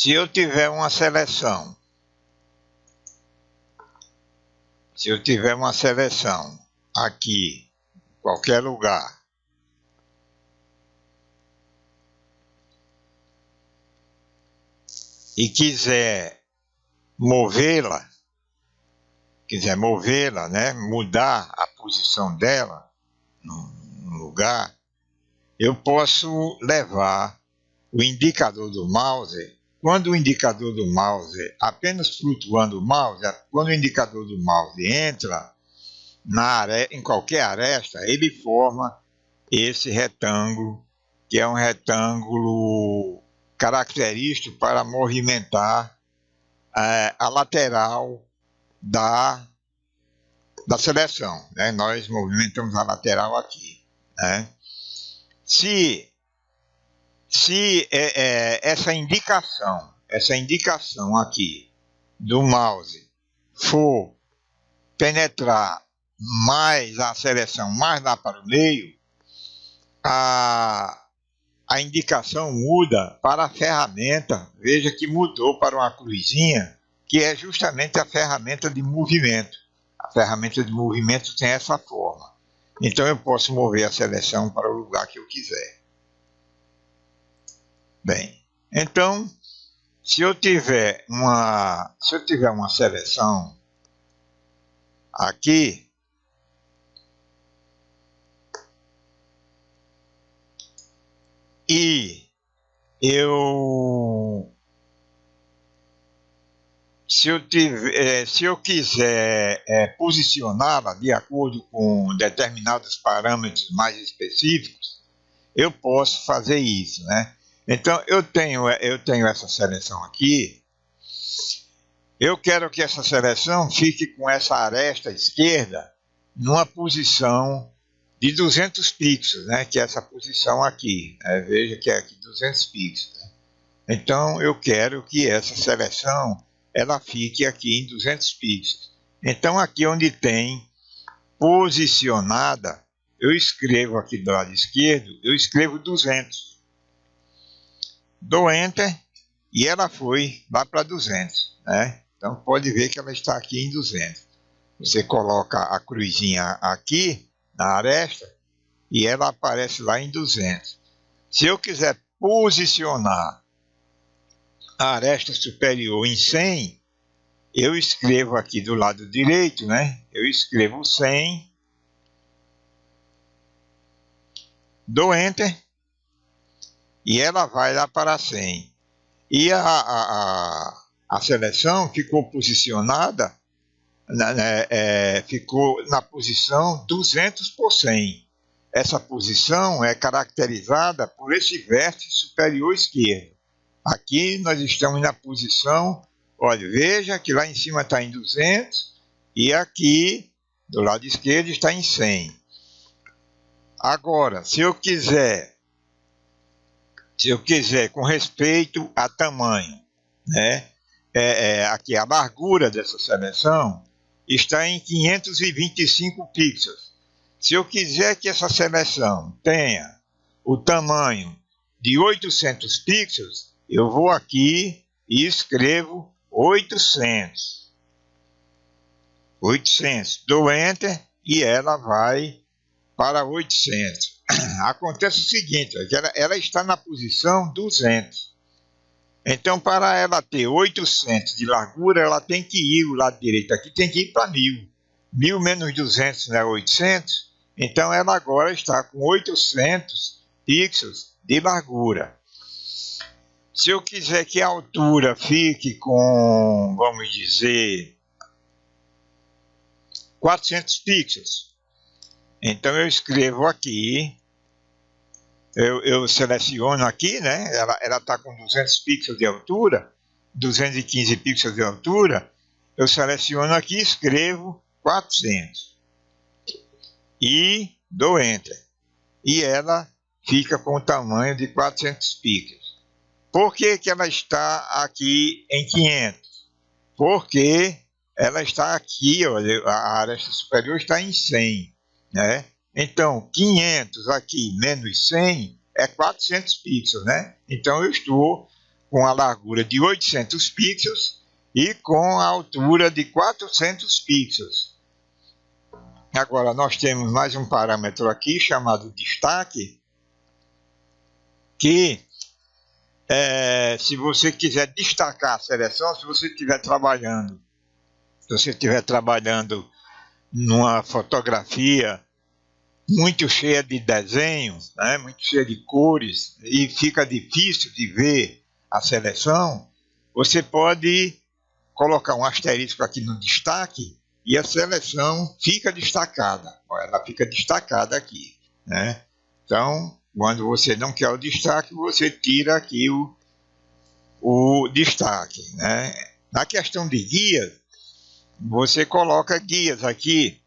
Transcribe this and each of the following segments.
Se eu tiver uma seleção, aqui, em qualquer lugar, e quiser movê-la, né, mudar a posição dela no lugar, eu posso levar o indicador do mouse. Quando o indicador do mouse, apenas flutuando o mouse, quando o indicador do mouse entra em qualquer aresta, ele forma esse retângulo, que é um retângulo característico para movimentar a lateral da seleção, né? Nós movimentamos a lateral aqui, né? Se essa indicação aqui do mouse for penetrar mais a seleção mais lá para o meio, a indicação muda para a ferramenta. Veja que mudou para uma cruzinha, que é justamente a ferramenta de movimento. A ferramenta de movimento tem essa forma. Então eu posso mover a seleção para o lugar que eu quiser. Bem, então, se eu tiver uma seleção aqui, e se eu quiser posicioná-la de acordo com determinados parâmetros mais específicos, eu posso fazer isso, né? Então eu tenho essa seleção aqui. Eu quero que essa seleção fique com essa aresta esquerda numa posição de 200 pixels, né? Que é essa posição aqui. Veja que é aqui 200 pixels. Né? Então eu quero que essa seleção ela fique aqui em 200 pixels. Então aqui onde tem posicionada, eu escrevo aqui do lado esquerdo, eu escrevo 200. Dou Enter e ela foi lá para 200, né? Então pode ver que ela está aqui em 200. Você coloca a cruzinha aqui na aresta e ela aparece lá em 200. Se eu quiser posicionar a aresta superior em 100, eu escrevo aqui do lado direito, né? Eu escrevo 100, dou Enter e ela vai lá para 100. E a seleção ficou posicionada, ficou na posição 200 por 100. Essa posição é caracterizada por esse vértice superior esquerdo. Aqui nós estamos na posição, olha, veja que lá em cima está em 200 e aqui do lado esquerdo está em 100. Agora, se eu quiser com respeito a tamanho, né? Aqui a largura dessa seleção está em 525 pixels. Se eu quiser que essa seleção tenha o tamanho de 800 pixels, eu vou aqui e escrevo 800. 800. Dou Enter e ela vai para 800. Acontece o seguinte, que ela está na posição 200. Então, para ela ter 800 de largura, ela tem que ir, o lado direito aqui tem que ir para 1000. 1000 menos 200 não é 800. Então, ela agora está com 800 pixels de largura. Se eu quiser que a altura fique com, vamos dizer, 400 pixels, então eu escrevo aqui, eu seleciono aqui, né? Ela está com 200 pixels de altura, 215 pixels de altura, eu seleciono aqui e escrevo 400. E dou Enter. E ela fica com o tamanho de 400 pixels. Por que ela está aqui em 500? Porque ela está aqui, olha, a aresta superior está em 100, né? Então, 500 aqui menos 100 é 400 pixels, né? Então, eu estou com a largura de 800 pixels e com a altura de 400 pixels. Agora nós temos mais um parâmetro aqui chamado destaque, que se você quiser destacar a seleção, se você estiver trabalhando numa fotografia muito cheia de desenhos, né, muito cheia de cores, e fica difícil de ver a seleção, você pode colocar um asterisco aqui no destaque e a seleção fica destacada. Ela fica destacada aqui, né? Então, quando você não quer o destaque, você tira aqui o destaque, né? Na questão de guias, você coloca guias aqui.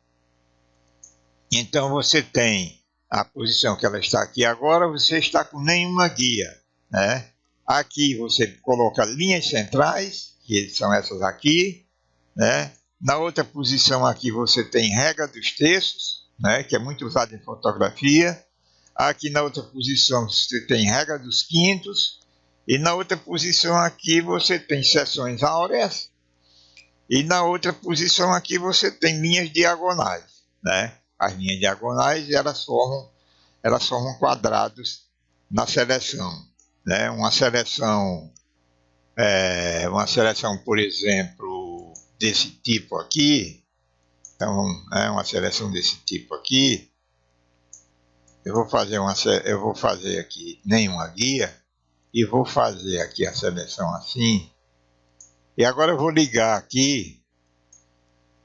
Então você tem a posição que ela está aqui agora, você está com nenhuma guia, né? Aqui você coloca linhas centrais, que são essas aqui, né? Na outra posição aqui você tem regra dos terços, né? Que é muito usado em fotografia. Aqui na outra posição você tem regra dos quintos. E na outra posição aqui você tem seções áureas. E na outra posição aqui você tem linhas diagonais, né? As linhas diagonais elas formam quadrados na seleção, né? Uma seleção, por exemplo, desse tipo aqui. Então, uma seleção desse tipo aqui. Eu vou fazer aqui nenhuma guia e vou fazer aqui a seleção assim. E agora eu vou ligar aqui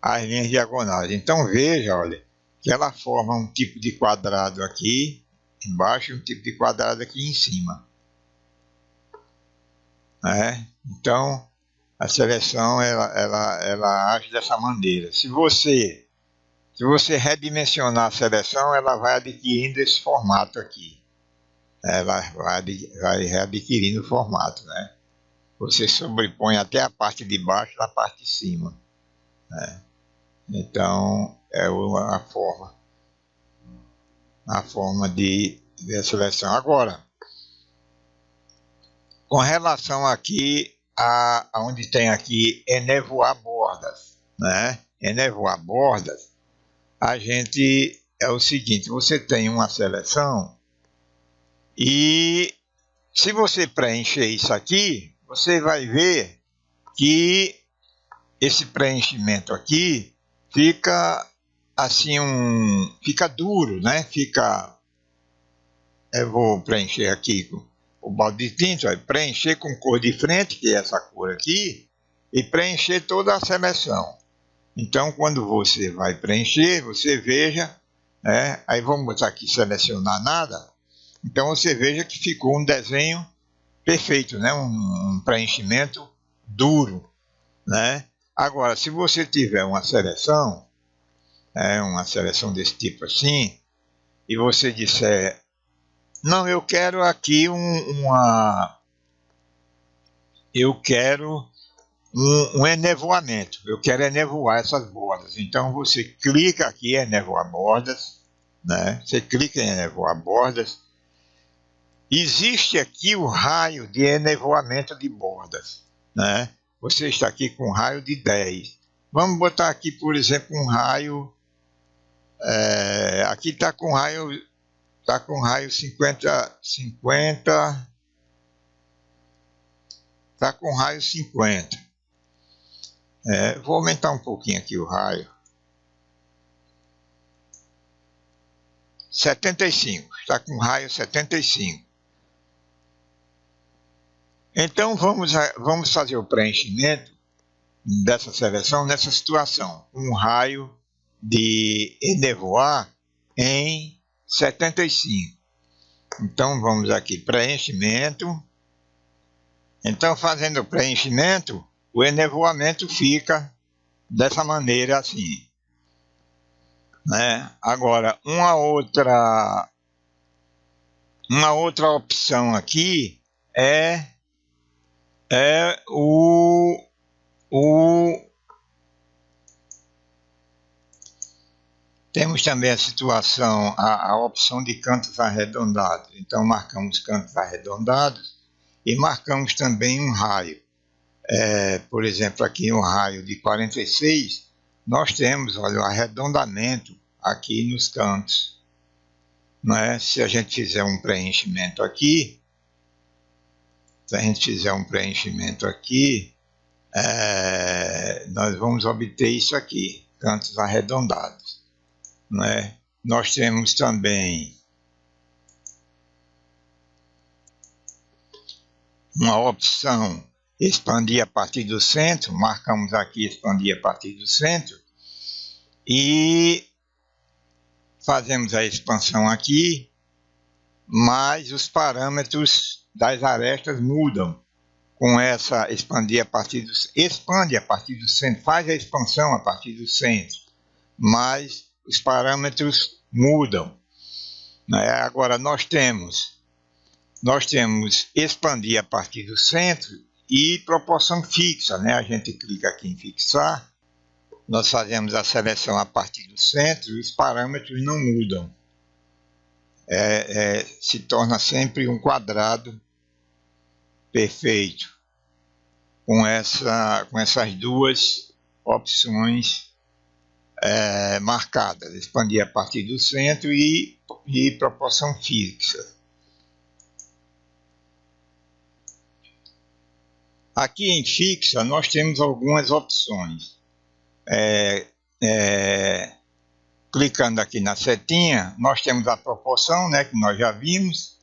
as linhas diagonais. Então veja, olha, que ela forma um tipo de quadrado aqui embaixo e um tipo de quadrado aqui em cima, né? Então a seleção ela age dessa maneira. Se você redimensionar a seleção, ela vai adquirindo esse formato aqui. Ela vai readquirindo o formato, né? Você sobrepõe até a parte de baixo da parte de cima, né? Então é a forma de ver a seleção. Agora, com relação aqui a onde tem aqui enevoar bordas, né? Enevoar bordas, a gente é o seguinte: você tem uma seleção e se você preencher isso aqui, você vai ver que esse preenchimento aqui fica assim fica duro, né? Eu vou preencher aqui com o balde de tinta, vai preencher com cor de frente, que é essa cor aqui, e preencher toda a seleção. Então, quando você vai preencher, você veja, né? Aí vamos botar aqui selecionar nada. Então você veja que ficou um desenho perfeito, né? Um preenchimento duro, né? Agora, se você tiver uma seleção desse tipo assim, e você disser, não, eu quero aqui eu quero um enevoamento, eu quero enevoar essas bordas. Então você clica aqui em enevoar bordas, né? Você clica em enevoar bordas. Existe aqui o raio de enevoamento de bordas, né? Você está aqui com um raio de 10. Vamos botar aqui, por exemplo, um raio. Aqui está com raio 50. Está com raio 50. Vou aumentar um pouquinho aqui o raio. 75. Está com raio 75. Então vamos fazer o preenchimento dessa seleção nessa situação. Um raio de enevoar em 75. Então vamos aqui, preenchimento. Então fazendo o preenchimento, o enevoamento fica dessa maneira assim, né? Agora, uma outra opção aqui temos também a situação, a opção de cantos arredondados. Então marcamos cantos arredondados e marcamos também um raio. Por exemplo, aqui um raio de 46, nós temos, olha, o arredondamento aqui nos cantos. Né? Se a gente fizer um preenchimento aqui, nós vamos obter isso aqui, cantos arredondados. Né? Nós temos também uma opção expandir a partir do centro, marcamos aqui expandir a partir do centro e fazemos a expansão aqui, mas os parâmetros das arestas mudam. Com essa expandir a partir do expande a partir do centro, faz a expansão a partir do centro, mas os parâmetros mudam. Agora nós temos expandir a partir do centro e proporção fixa, né? A gente clica aqui em fixar, nós fazemos a seleção a partir do centro e os parâmetros não mudam. Se torna sempre um quadrado perfeito com essas duas opções marcadas, expandir a partir do centro e proporção fixa. Aqui em fixa nós temos algumas opções. Clicando aqui na setinha, nós temos a proporção, né, que nós já vimos,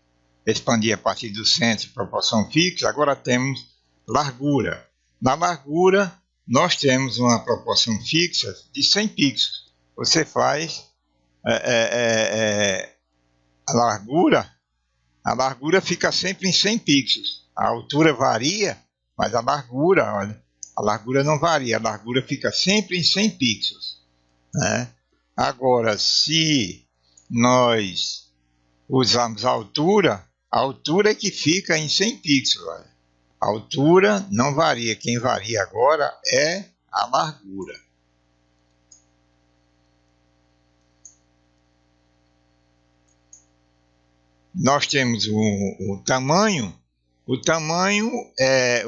expandir a partir do centro, proporção fixa. Agora temos largura. Na largura, nós temos uma proporção fixa de 100 pixels. Você faz a largura fica sempre em 100 pixels. A altura varia, mas a largura, olha, a largura não varia, a largura fica sempre em 100 pixels. Né? Agora, se nós usarmos a altura é que fica em 100 pixels. Olha. A altura não varia, quem varia agora é a largura. Nós temos o tamanho. O tamanho é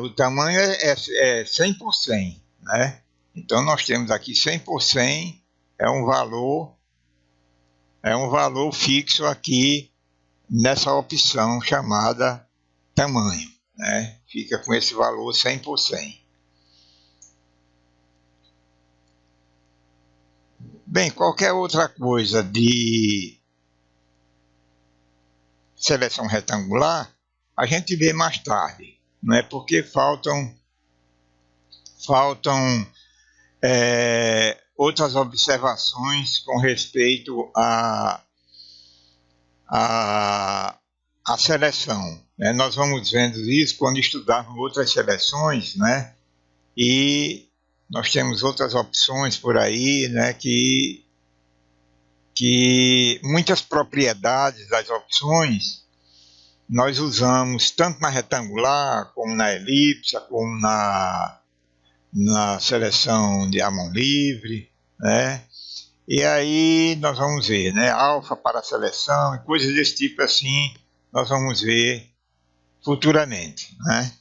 100 por 100, né? Então nós temos aqui 100 por 100, é um valor fixo aqui nessa opção chamada tamanho, né? Fica com esse valor 100 por 100. Bem, qualquer outra coisa de seleção retangular a gente vê mais tarde, não é? Porque faltam outras observações com respeito à seleção. Né? Nós vamos vendo isso quando estudarmos outras seleções, né? E nós temos outras opções por aí, né? Que muitas propriedades das opções nós usamos tanto na retangular, como na elipse, como na seleção de à mão livre, né? E aí nós vamos ver, né? Alfa para a seleção e coisas desse tipo assim, nós vamos ver futuramente, né?